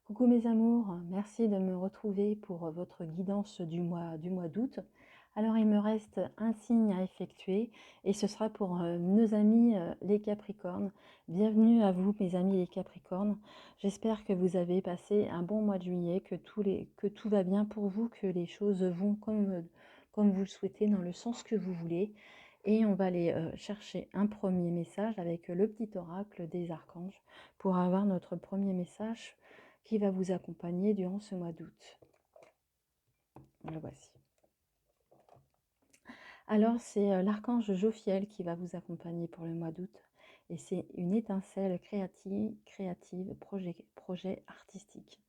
Coucou mes amours, merci de me retrouver pour votre guidance du mois d'août. Alors il me reste un signe à effectuer et ce sera pour nos amis les Capricornes. Bienvenue à vous mes amis les Capricornes. J'espère que vous avez passé un bon mois de juillet, que tout va bien pour vous, que les choses vont comme vous le souhaitez, dans le sens que vous voulez. Et on va aller chercher un premier message avec le petit oracle des archanges pour avoir notre premier message qui va vous accompagner durant ce mois d'août. Le voici. Alors, c'est l'archange Jophiel qui va vous accompagner pour le mois d'août. Et c'est une étincelle créative projet artistique.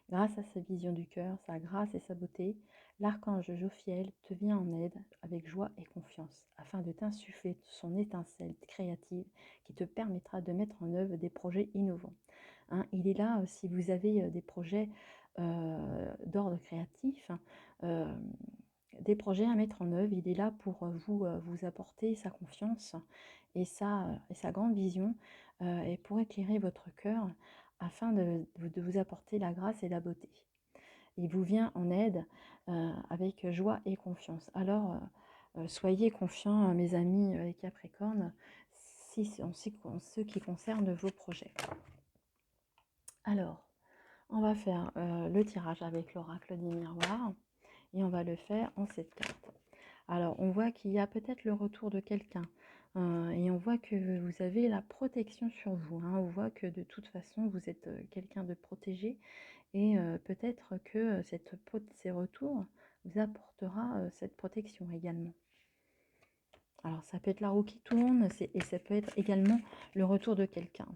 Grâce à sa vision du cœur, sa grâce et sa beauté, l'archange Jophiel te vient en aide avec joie et confiance, afin de t'insuffler son étincelle créative qui te permettra de mettre en œuvre des projets innovants. Hein, il est là si vous avez des projets d'ordre créatif, des projets à mettre en œuvre. Il est là pour vous apporter sa confiance et sa grande vision et pour éclairer votre cœur afin de vous apporter la grâce et la beauté. Il vous vient en aide avec joie et confiance. Alors, soyez confiants, mes amis les Capricornes, en ce qui concerne vos projets. Alors, on va faire le tirage avec l'oracle des miroirs et on va le faire en cette carte. Alors, on voit qu'il y a peut-être le retour de quelqu'un et on voit que vous avez la protection sur vous. Hein. On voit que de toute façon, vous êtes quelqu'un de protégé et peut-être que ces retours vous apportera cette protection également. Alors, ça peut être la roue qui tourne et ça peut être également le retour de quelqu'un.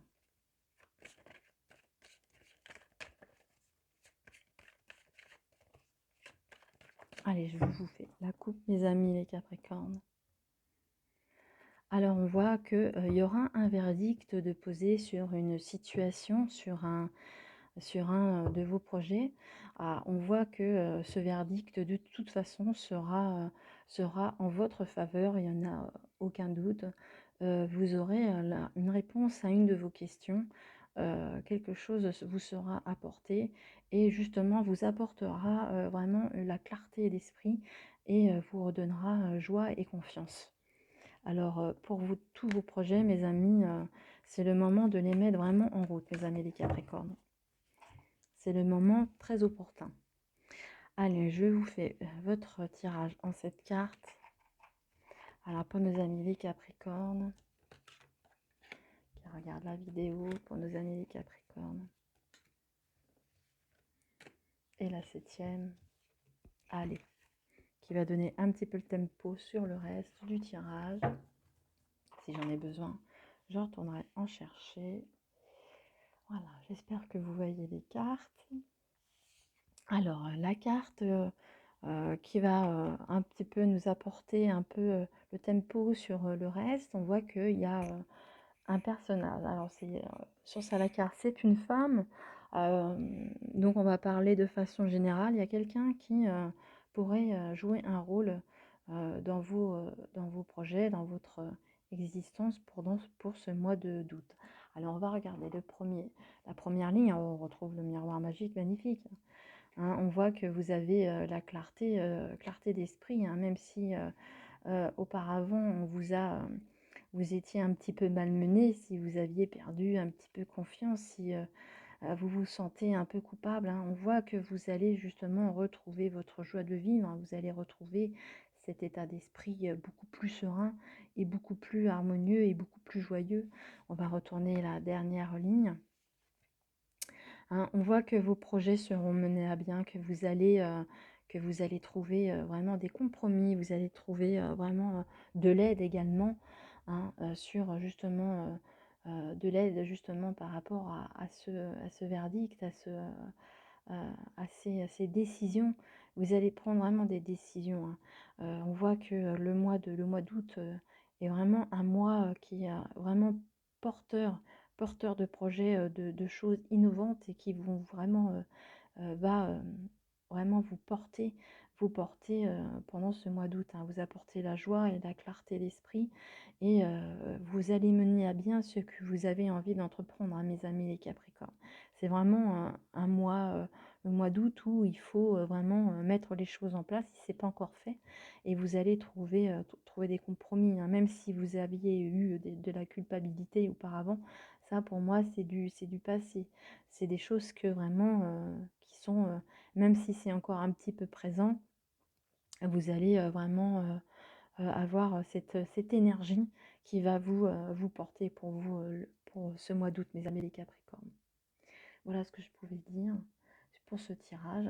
Allez, je vous fais la coupe, mes amis les Capricornes. Alors, on voit qu'il y aura un verdict de poser sur une situation, sur un de vos projets. On voit que ce verdict, de toute façon, sera en votre faveur, il n'y en a aucun doute. Vous aurez une réponse à une de vos questions. Quelque chose vous sera apporté et justement vous apportera vraiment la clarté d'esprit et vous redonnera joie et confiance. Alors, pour vous, tous vos projets, mes amis, c'est le moment de les mettre vraiment en route, mes amis les Capricornes. C'est le moment très opportun. Allez, je vous fais votre tirage en cette carte. Alors, pour nos amis les Capricornes, qui regardent la vidéo, pour nos amis les Capricornes. Et la 7e, allez, qui va donner un petit peu le tempo sur le reste du tirage. Si j'en ai besoin, je retournerai en chercher. Voilà, j'espère que vous voyez les cartes. Alors, la carte qui va un petit peu nous apporter un peu le tempo sur le reste, on voit qu'il y a un personnage. Alors, sur la carte, c'est une femme. Donc, on va parler de façon générale. Il y a quelqu'un qui pourrait jouer un rôle dans vos projets, dans votre existence pour ce mois d'août. Alors, on va regarder la première ligne. On retrouve le miroir magique magnifique. Hein, on voit que vous avez la clarté d'esprit, hein, même si auparavant vous étiez un petit peu malmené, si vous aviez perdu un petit peu confiance, si vous vous sentez un peu coupable, hein, on voit que vous allez justement retrouver votre joie de vivre, hein, vous allez retrouver cet état d'esprit beaucoup plus serein et beaucoup plus harmonieux et beaucoup plus joyeux. On va retourner la dernière ligne. Hein, on voit que vos projets seront menés à bien, que vous allez trouver vraiment des compromis, vous allez trouver vraiment de l'aide également, hein, sur justement de l'aide justement par rapport à ce verdict, à ces décisions. Vous allez prendre vraiment des décisions. Hein. On voit que le mois d'août est vraiment un mois qui est vraiment porteur de projets, de choses innovantes et qui vont vraiment vous porter pendant ce mois d'août. Hein. Vous apporter la joie et la clarté d'esprit et vous allez mener à bien ce que vous avez envie d'entreprendre, hein, mes amis les Capricornes. C'est vraiment un mois, le mois d'août où il faut vraiment mettre les choses en place si ce n'est pas encore fait. Et vous allez trouver des compromis, hein, même si vous aviez eu de la culpabilité auparavant. Ça, pour moi, c'est du passé. C'est des choses que vraiment, qui sont, même si c'est encore un petit peu présent, vous allez vraiment avoir cette énergie qui va vous porter pour vous, pour ce mois d'août, mes amis les Capricornes. Voilà ce que je pouvais dire pour ce tirage.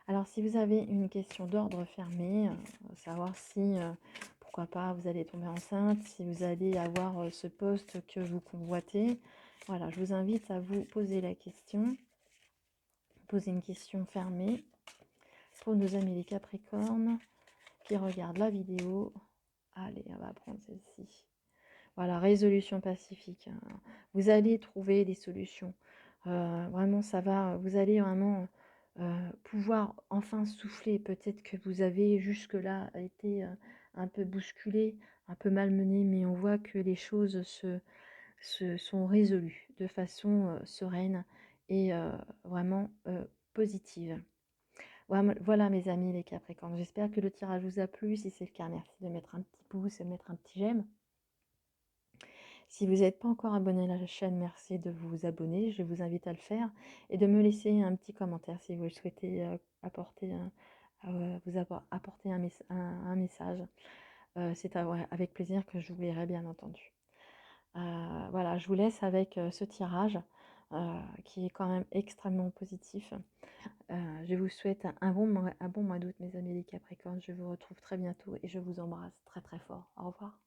Alors, si vous avez une question d'ordre fermé, savoir si, pourquoi pas, vous allez tomber enceinte, si vous allez avoir ce poste que vous convoitez, voilà, je vous invite à vous poser la question, poser une question fermée pour nos amis les Capricornes qui regardent la vidéo. Allez, on va prendre celle-ci. Voilà, résolution pacifique, hein. Vous allez trouver des solutions. Vraiment, ça va. Vous allez vraiment pouvoir enfin souffler. Peut-être que vous avez jusque-là été un peu bousculé, un peu malmené, mais on voit que les choses se sont résolues de façon sereine et vraiment positive. Voilà, mes amis les Capricornes. J'espère que le tirage vous a plu. Si c'est le cas, merci de mettre un petit pouce et de mettre un petit j'aime. Si vous n'êtes pas encore abonné à la chaîne, merci de vous abonner. Je vous invite à le faire et de me laisser un petit commentaire si vous souhaitez apporter un message. C'est avec plaisir que je vous lirai, bien entendu. Voilà, je vous laisse avec ce tirage qui est quand même extrêmement positif. Je vous souhaite un bon mois d'août, mes amis les Capricornes. Je vous retrouve très bientôt et je vous embrasse très très fort. Au revoir.